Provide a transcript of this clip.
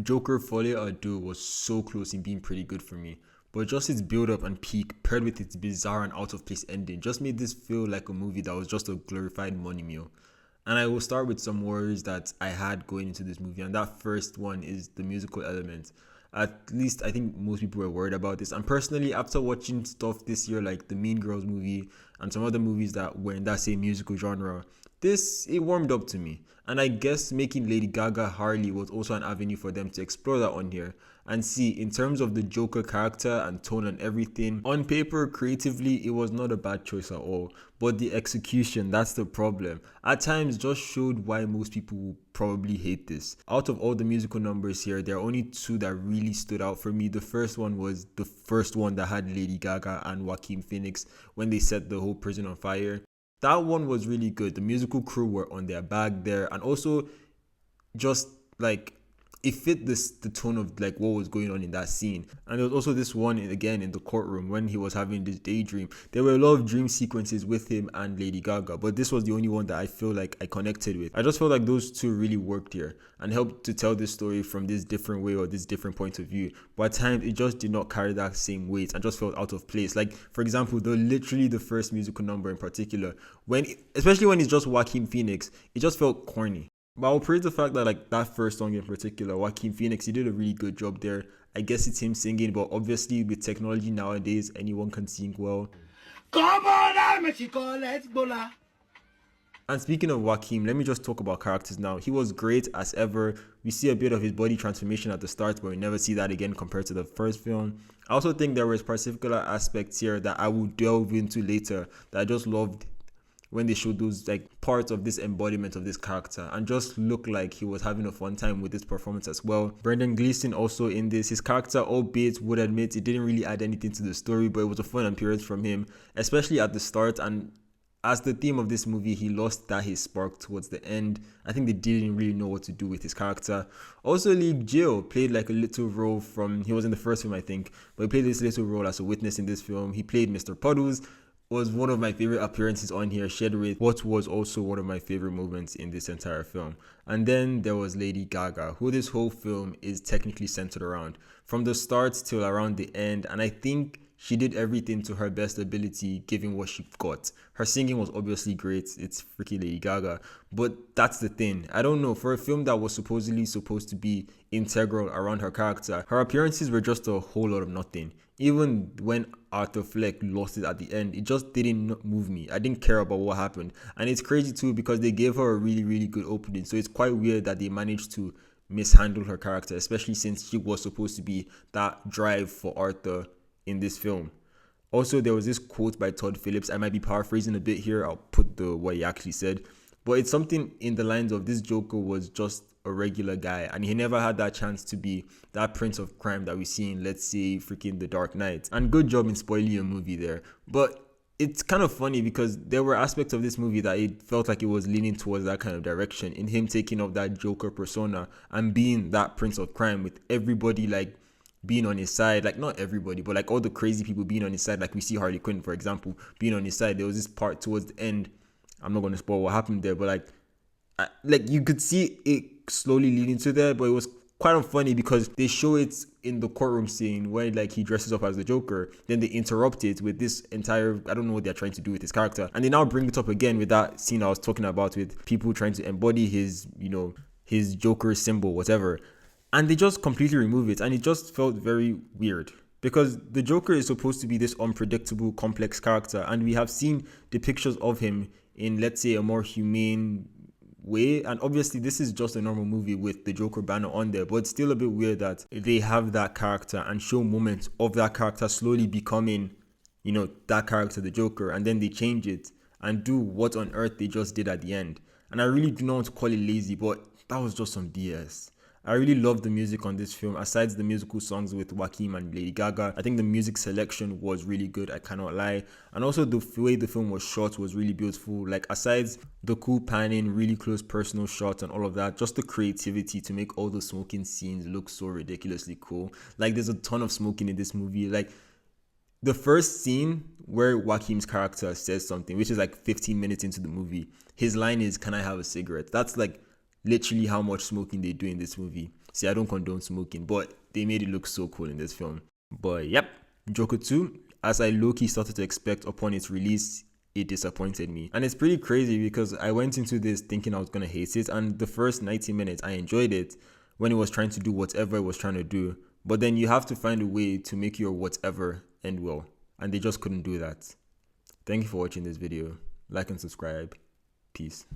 Joker Folie Deux was so close in being pretty good for me, but just its build up and peak paired with its bizarre and out of place ending just made this feel like a movie that was just a glorified money meal. And I will start with some worries that I had going into this movie, and that first one is the musical element. At least I think most people were worried about this. And personally, after watching stuff this year like the Mean Girls movie and some other movies that were in that same musical genre, it warmed up to me. And I guess making Lady Gaga Harley was also an avenue for them to explore that on here. And see, in terms of the Joker character and tone and everything, on paper, creatively, it was not a bad choice at all. But the execution, that's the problem. At times, just showed why most people will probably hate this. Out of all the musical numbers here, there are only two that really stood out for me. The first one was the first one that had Lady Gaga and Joaquin Phoenix when they set the whole prison on fire. That one was really good. The musical crew were on their bag there, and also just like it fit the tone of like what was going on in that scene. And there was also this one again in the courtroom when he was having this daydream. There were a lot of dream sequences with him and Lady Gaga, but this was the only one that I feel like I connected with. I just felt like those two really worked here and helped to tell this story from this different way or this different point of view. But at times it just did not carry that same weight and just felt out of place. Like for example, the first musical number in particular, especially when it's just Joaquin Phoenix, it just felt corny. But I'll praise the fact that like that first song in particular, Joaquin Phoenix, he did a really good job there. I guess it's him singing, but obviously with technology nowadays, anyone can sing well. Come on, Mexico, let's go. And speaking of Joaquin, let me just talk about characters now. He was great as ever. We see a bit of his body transformation at the start, but we never see that again compared to the first film. I also think there was particular aspects here that I will delve into later that I just loved when they showed those like parts of this embodiment of this character and just looked like he was having a fun time with this performance as well. Brendan Gleeson also in this. His character, albeit would admit it didn't really add anything to the story, but it was a fun appearance from him, especially at the start. And as the theme of this movie, he lost his spark towards the end. I think they didn't really know what to do with his character. Also, Lee Jill played like a little role he was in the first film, I think, but he played this little role as a witness in this film. He played Mr. Puddles. Was one of my favorite appearances on here, shared with what was also one of my favorite moments in this entire film. And then there was Lady Gaga, who this whole film is technically centered around, from the start till around the end. And I think she did everything to her best ability, given what she got. Her singing was obviously great. It's freaking Lady Gaga. But that's the thing. I don't know. For a film that was supposedly supposed to be integral around her character, her appearances were just a whole lot of nothing. Even when Arthur Fleck lost it at the end, it just didn't move me. I didn't care about what happened. And it's crazy too because they gave her a really, really good opening. So it's quite weird that they managed to mishandle her character, especially since she was supposed to be that drive for Arthur in this film. Also, there was this quote by Todd Phillips. I might be paraphrasing a bit here. I'll put what he actually said. But it's something in the lines of this Joker was just a regular guy and he never had that chance to be that prince of crime that we see in, let's say, freaking The Dark Knight. And good job in spoiling your movie there. But it's kind of funny because there were aspects of this movie that it felt like it was leaning towards that kind of direction in him taking up that Joker persona and being that prince of crime with everybody like being on his side, like not everybody, but like all the crazy people being on his side. Like we see Harley Quinn, for example, being on his side. There was this part towards the end. I'm not going to spoil what happened there, but like you could see it slowly leading to there, but it was quite funny because they show it in the courtroom scene where like he dresses up as the Joker, then they interrupt it with this entire, I don't know what they're trying to do with his character, and they now bring it up again with that scene I was talking about with people trying to embody his Joker symbol, whatever, and they just completely remove it, and it just felt very weird. Because the Joker is supposed to be this unpredictable, complex character, and we have seen the pictures of him in, let's say, a more humane way. And obviously, this is just a normal movie with the Joker banner on there, but it's still a bit weird that they have that character and show moments of that character slowly becoming, that character, the Joker, and then they change it and do what on earth they just did at the end. And I really do not want to call it lazy, but that was just some DS. I really love the music on this film. Aside the musical songs with Joaquin and Lady Gaga, I think the music selection was really good, I cannot lie. And also the way the film was shot was really beautiful. Like aside the cool panning, really close personal shots and all of that, just the creativity to make all the smoking scenes look so ridiculously cool. Like there's a ton of smoking in this movie. Like the first scene where Joaquin's character says something, which is like 15 minutes into the movie, his line is, "Can I have a cigarette?" That's like literally how much smoking they do in this movie. See, I don't condone smoking, but they made it look so cool in this film. But yep, Joker 2, as I low-key started to expect upon its release, it disappointed me. And it's pretty crazy because I went into this thinking I was gonna hate it, and the first 90 minutes I enjoyed it when it was trying to do whatever it was trying to do. But then you have to find a way to make your whatever end well, and they just couldn't do that. Thank you for watching this video. Like and subscribe. Peace.